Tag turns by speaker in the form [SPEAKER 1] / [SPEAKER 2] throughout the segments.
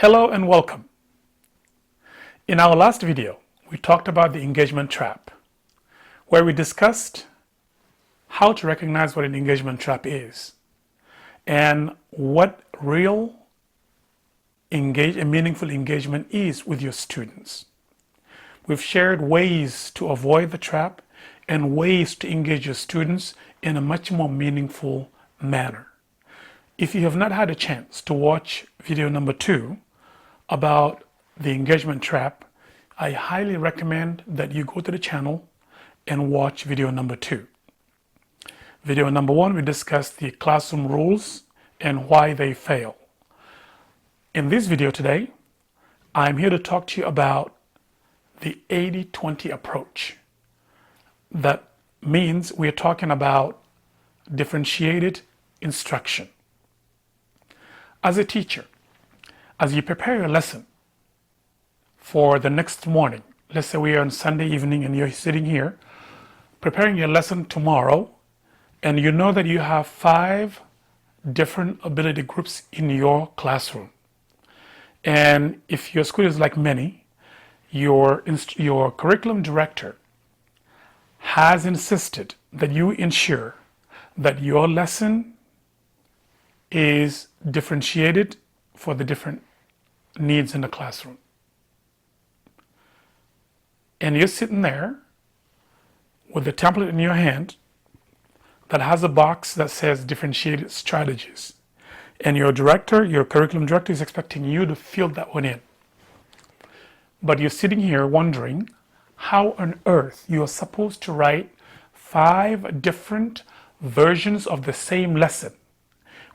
[SPEAKER 1] Hello and welcome. In our last video, we talked about the engagement trap, where we discussed how to recognize what an engagement trap is and what real meaningful engagement is with your students. We've shared ways to avoid the trap and ways to engage your students in a much more meaningful manner. If you have not had a chance to watch video number 2 about the engagement trap, I highly recommend that you go to the channel and watch video number 2. Video number 1, we discussed the classroom rules and why they fail. In this video today, I'm here to talk to you about the 80-20 approach. That means we're talking about differentiated instruction. As a teacher, as you prepare your lesson for the next morning, let's say we are on Sunday evening and you're sitting here preparing your lesson tomorrow, and you know that you have 5 different ability groups in your classroom. And if your school is like many, your curriculum director has insisted that you ensure that your lesson is differentiated for the different needs in the classroom. And you're sitting there with the template in your hand that has a box that says differentiated strategies. And your curriculum director is expecting you to fill that one in. But you're sitting here wondering how on earth you are supposed to write 5 different versions of the same lesson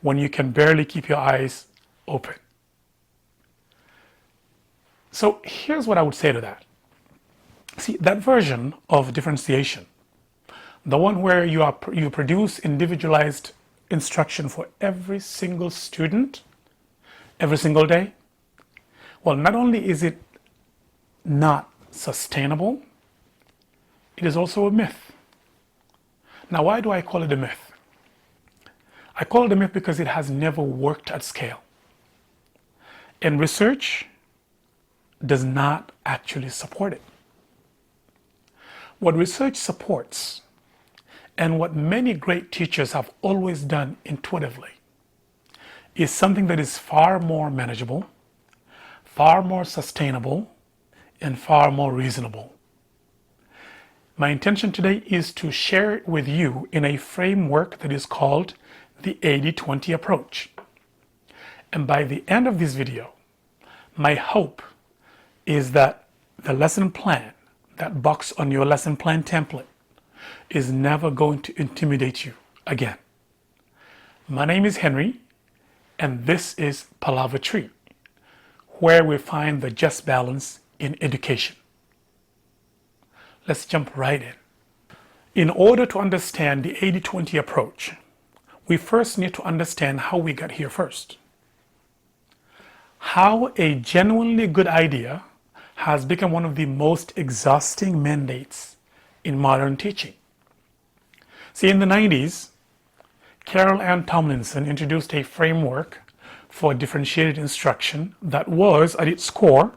[SPEAKER 1] when you can barely keep your eyes open. So here's what I would say to that. See, that version of differentiation, the one where you produce individualized instruction for every single student, every single day, well, not only is it not sustainable, it is also a myth. Now, why do I call it a myth? I call it a myth because it has never worked at scale. And research does not actually support it. What research supports, and what many great teachers have always done intuitively, is something that is far more manageable, far more sustainable, and far more reasonable. My intention today is to share it with you in a framework that is called the 80-20 approach. And by the end of this video, my hope is that the lesson plan, that box on your lesson plan template, is never going to intimidate you again. My name is Henry, and this is Palaver Tree, where we find the just balance in education. Let's jump right in. In order to understand the 80-20 approach, we first need to understand how we got here first. How a genuinely good idea has become one of the most exhausting mandates in modern teaching. See, in the 90s, Carol Ann Tomlinson introduced a framework for differentiated instruction that was, at its core,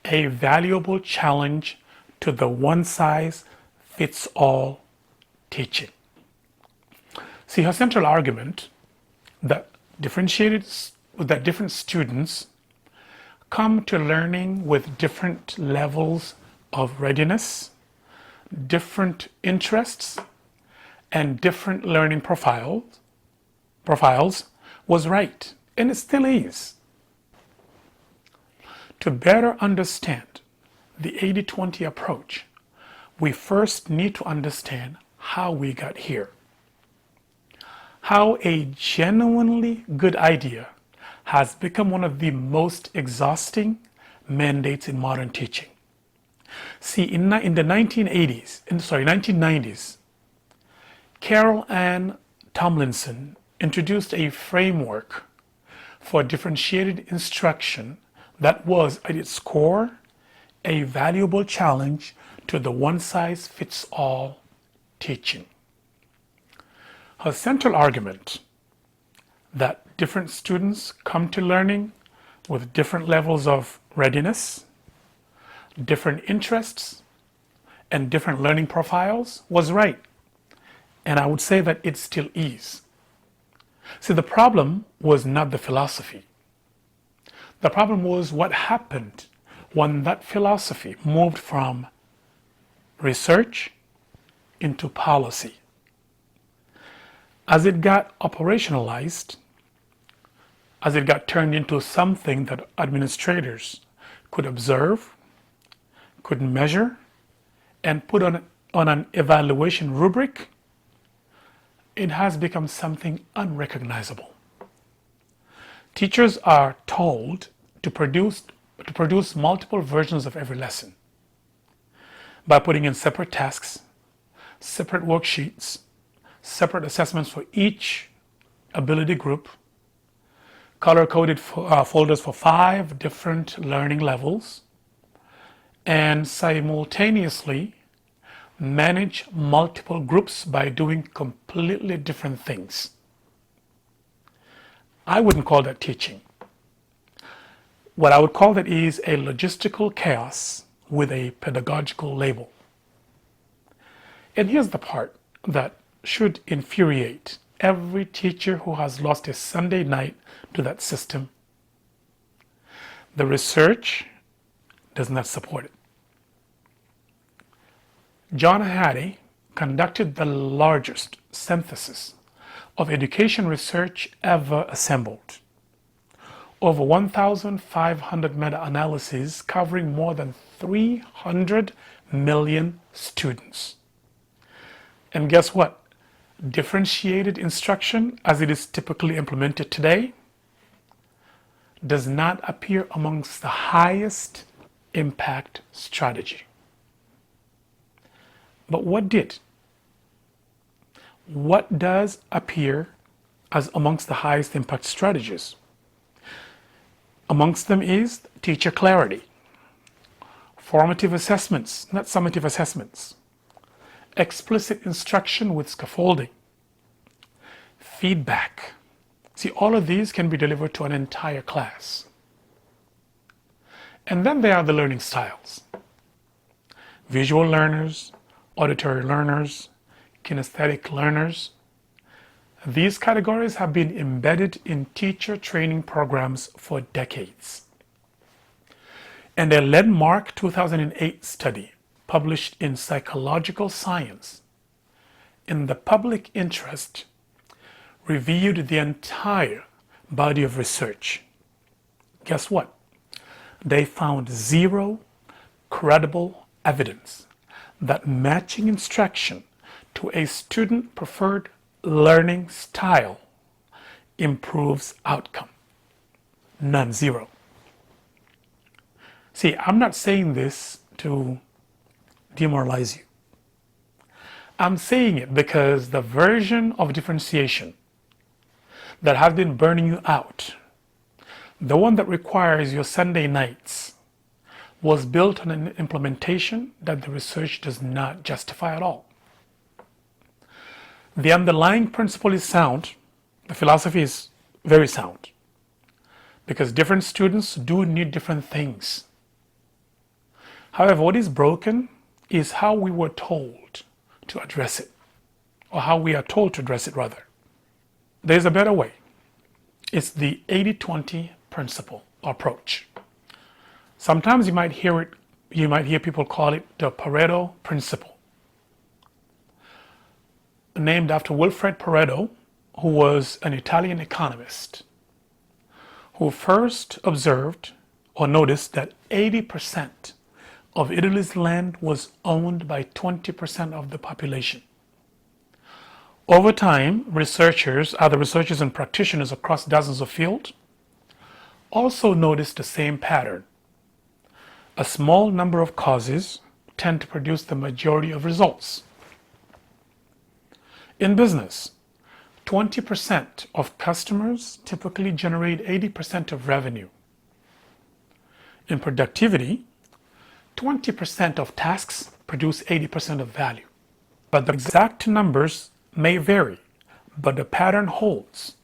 [SPEAKER 1] a valuable challenge to the one-size-fits-all teaching. See, her central argument that different students come to learning with different levels of readiness, different interests, and different learning profiles was right, and it still is. To better understand the 80-20 approach, we first need to understand how we got here. How a genuinely good idea has become one of the most exhausting mandates in modern teaching. See, in the 1990s, Carol Ann Tomlinson introduced a framework for differentiated instruction that was, at its core, a valuable challenge to the one-size-fits-all teaching. Her central argument that different students come to learning with different levels of readiness, different interests, and different learning profiles was right. And I would say that it still is. See, the problem was not the philosophy. The problem was what happened when that philosophy moved from research into policy. As it got operationalized, as it got turned into something that administrators could observe, could measure, and put on an evaluation rubric, it has become something unrecognizable. Teachers are told to produce multiple versions of every lesson by putting in separate tasks, separate worksheets, separate assessments for each ability group, color-coded folders for 5 different learning levels, and simultaneously manage multiple groups by doing completely different things. I wouldn't call that teaching. What I would call that is a logistical chaos with a pedagogical label. And here's the part that should infuriate every teacher who has lost a Sunday night to that system. The research does not support it. John Hattie conducted the largest synthesis of education research ever assembled. Over 1,500 meta-analyses covering more than 300 million students. And guess what? Differentiated instruction, as it is typically implemented today, does not appear amongst the highest impact strategy. But what did? What does appear as amongst the highest impact strategies? Amongst them is teacher clarity, formative assessments, not summative assessments, explicit instruction with scaffolding, feedback. See, all of these can be delivered to an entire class. And then there are the learning styles. Visual learners, auditory learners, kinesthetic learners. These categories have been embedded in teacher training programs for decades. And a landmark 2008 study published in Psychological Science in the public interest reviewed the entire body of research. Guess what? They found 0 credible evidence that matching instruction to a student preferred learning style improves outcome. None, 0. See, I'm not saying this to demoralize you. I'm saying it because the version of differentiation that has been burning you out, the one that requires your Sunday nights, was built on an implementation that the research does not justify at all. The underlying principle is sound. The philosophy is very sound because different students do need different things. However, what is broken is how we were told to address it, or how we are told to address it rather. There's a better way. It's the 80-20 principle or approach. Sometimes you might hear people call it the Pareto principle, named after Wilfred Pareto, who was an Italian economist, who first observed or noticed that 80% of Italy's land was owned by 20% of the population. Over time, other researchers and practitioners across dozens of fields also noticed the same pattern. A small number of causes tend to produce the majority of results. In business, 20% of customers typically generate 80% of revenue. In productivity, 20% of tasks produce 80% of value. But the exact numbers may vary, but the pattern holds.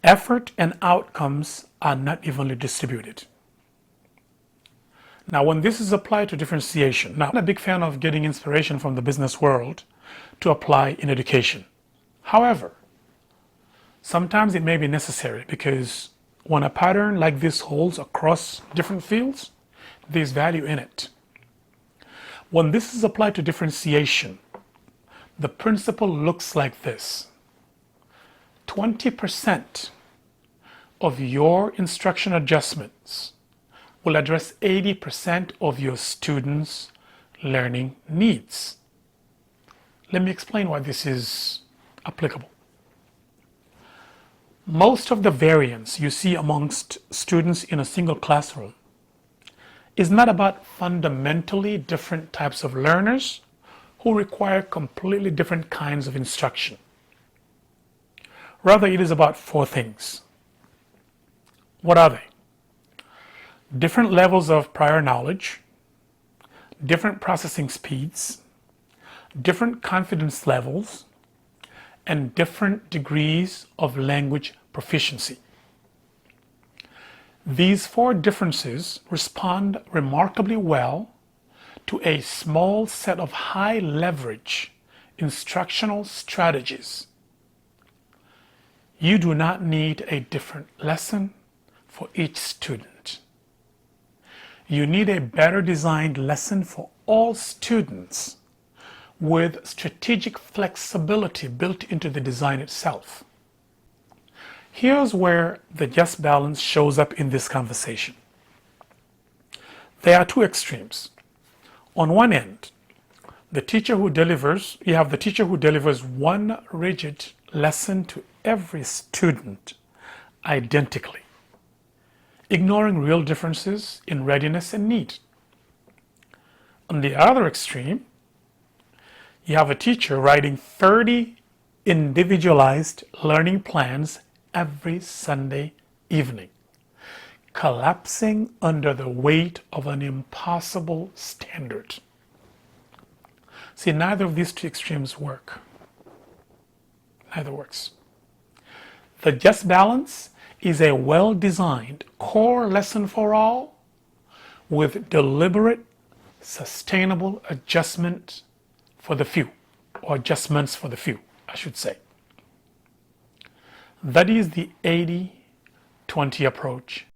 [SPEAKER 1] Effort and outcomes are not evenly distributed. Now, when this is applied to differentiation, now I'm a big fan of getting inspiration from the business world to apply in education. However, sometimes it may be necessary because when a pattern like this holds across different fields, there's value in it. When this is applied to differentiation, the principle looks like this. 20% of your instruction adjustments will address 80% of your students' learning needs. Let me explain why this is applicable. Most of the variance you see amongst students in a single classroom is not about fundamentally different types of learners who require completely different kinds of instruction. Rather, it is about four things. What are they? Different levels of prior knowledge, different processing speeds, different confidence levels, and different degrees of language proficiency. These four differences respond remarkably well to a small set of high leverage instructional strategies. You do not need a different lesson for each student. You need a better designed lesson for all students with strategic flexibility built into the design itself. Here's where the just balance shows up in this conversation. There are two extremes. On one end, you have the teacher who delivers one rigid lesson to every student identically, ignoring real differences in readiness and need. On the other extreme, you have a teacher writing 30 individualized learning plans every Sunday evening, collapsing under the weight of an impossible standard. See, neither of these two extremes work. Neither works. The just balance is a well-designed core lesson for all with deliberate, sustainable adjustment for the few, or adjustments for the few, I should say. That is the 80-20 approach